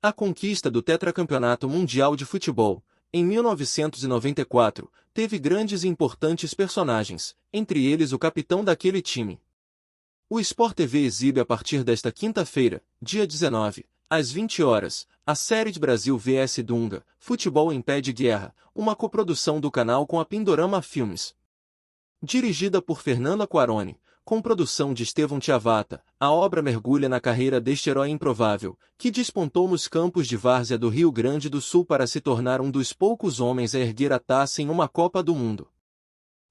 A conquista do tetracampeonato mundial de futebol, em 1994, teve grandes e importantes personagens, entre eles o capitão daquele time. O Sport TV exibe a partir desta quinta-feira, dia 19, às 20 horas, a série de Brasil vs Dunga, Futebol em Pé de Guerra, uma coprodução do canal com a Pindorama Filmes. Dirigida por Fernando Quaroni, com produção de Estevão Tiavata, a obra mergulha na carreira deste herói improvável, que despontou nos campos de várzea do Rio Grande do Sul para se tornar um dos poucos homens a erguer a taça em uma Copa do Mundo.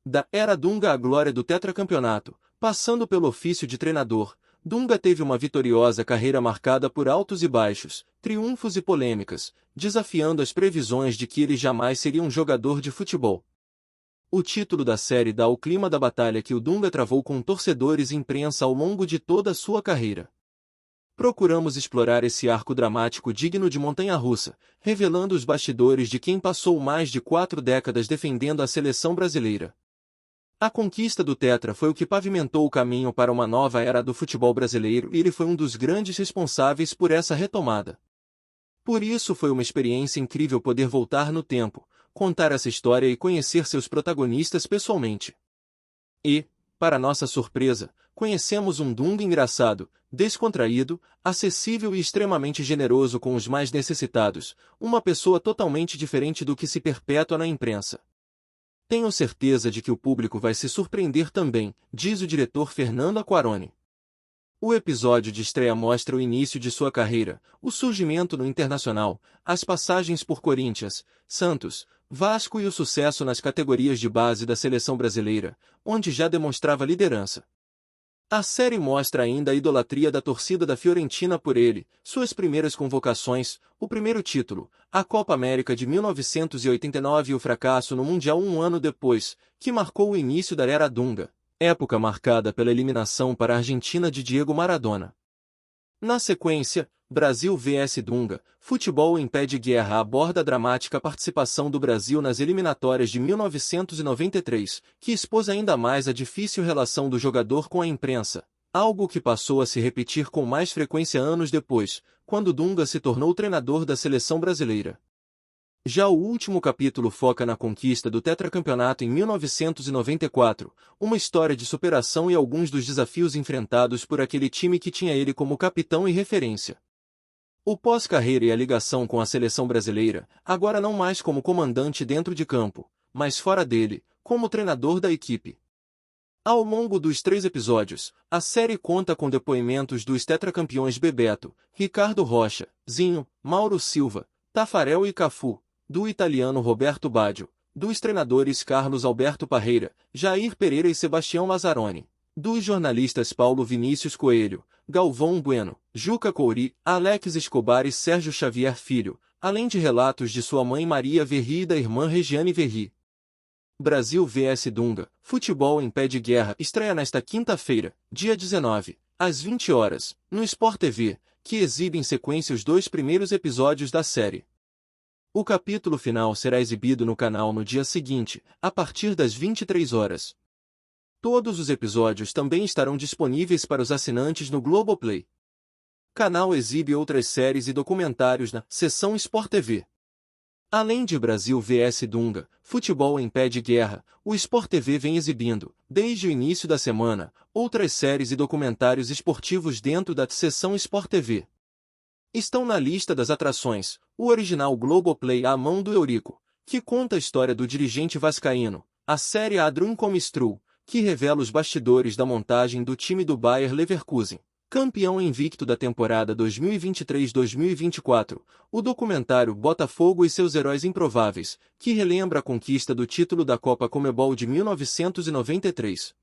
Da era Dunga à glória do tetracampeonato, passando pelo ofício de treinador, Dunga teve uma vitoriosa carreira marcada por altos e baixos, triunfos e polêmicas, desafiando as previsões de que ele jamais seria um jogador de futebol. O título da série dá o clima da batalha que o Dunga travou com torcedores e imprensa ao longo de toda a sua carreira. Procuramos explorar esse arco dramático digno de montanha-russa, revelando os bastidores de quem passou mais de 4 décadas defendendo a seleção brasileira. A conquista do Tetra foi o que pavimentou o caminho para uma nova era do futebol brasileiro e ele foi um dos grandes responsáveis por essa retomada. Por isso foi uma experiência incrível poder voltar no tempo, contar essa história e conhecer seus protagonistas pessoalmente. E, para nossa surpresa, conhecemos um Dunga engraçado, descontraído, acessível e extremamente generoso com os mais necessitados, uma pessoa totalmente diferente do que se perpetua na imprensa. Tenho certeza de que o público vai se surpreender também, diz o diretor Fernando Quaroni. O episódio de estreia mostra o início de sua carreira, o surgimento no Internacional, as passagens por Corinthians, Santos, Vasco e o sucesso nas categorias de base da seleção brasileira, onde já demonstrava liderança. A série mostra ainda a idolatria da torcida da Fiorentina por ele, suas primeiras convocações, o primeiro título, a Copa América de 1989 e o fracasso no Mundial um ano depois, que marcou o início da era Dunga, época marcada pela eliminação para a Argentina de Diego Maradona. Na sequência, Brasil vs Dunga, Futebol em Pé de Guerra aborda a dramática participação do Brasil nas eliminatórias de 1993, que expôs ainda mais a difícil relação do jogador com a imprensa, algo que passou a se repetir com mais frequência anos depois, quando Dunga se tornou treinador da seleção brasileira. Já o último capítulo foca na conquista do tetracampeonato em 1994, uma história de superação e alguns dos desafios enfrentados por aquele time que tinha ele como capitão e referência. O pós-carreira e a ligação com a seleção brasileira, agora não mais como comandante dentro de campo, mas fora dele, como treinador da equipe. Ao longo dos 3 episódios, a série conta com depoimentos dos tetracampeões Bebeto, Ricardo Rocha, Zinho, Mauro Silva, Tafarel e Cafu, do italiano Roberto Baggio, dos treinadores Carlos Alberto Parreira, Jair Pereira e Sebastião Lazzaroni, dos jornalistas Paulo Vinícius Coelho, Galvão Bueno, Juca Couri, Alex Escobar e Sérgio Xavier Filho, além de relatos de sua mãe Maria Verri e da irmã Regiane Verri. Brasil vs Dunga, Futebol em Pé de Guerra estreia nesta quinta-feira, dia 19, às 20 horas, no Sport TV, que exibe em sequência os 2 primeiros episódios da série. O capítulo final será exibido no canal no dia seguinte, a partir das 23 horas. Todos os episódios também estarão disponíveis para os assinantes no Globoplay. O canal exibe outras séries e documentários na seção Sport TV. Além de Brasil vs Dunga, Futebol em Pé de Guerra, o Sport TV vem exibindo, desde o início da semana, outras séries e documentários esportivos dentro da seção Sport TV. Estão na lista das atrações, o original Globoplay A Mão do Eurico, que conta a história do dirigente vascaíno, a série A Dream Come True, que revela os bastidores da montagem do time do Bayer Leverkusen, campeão invicto da temporada 2023-2024, o documentário Botafogo e seus heróis improváveis, que relembra a conquista do título da Copa Comebol de 1993.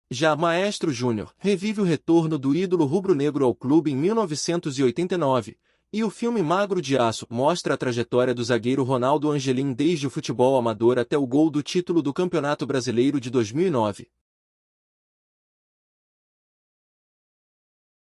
Já Maestro Júnior revive o retorno do ídolo rubro-negro ao clube em 1989, e o filme Magro de Aço mostra a trajetória do zagueiro Ronaldo Angelim desde o futebol amador até o gol do título do Campeonato Brasileiro de 2009.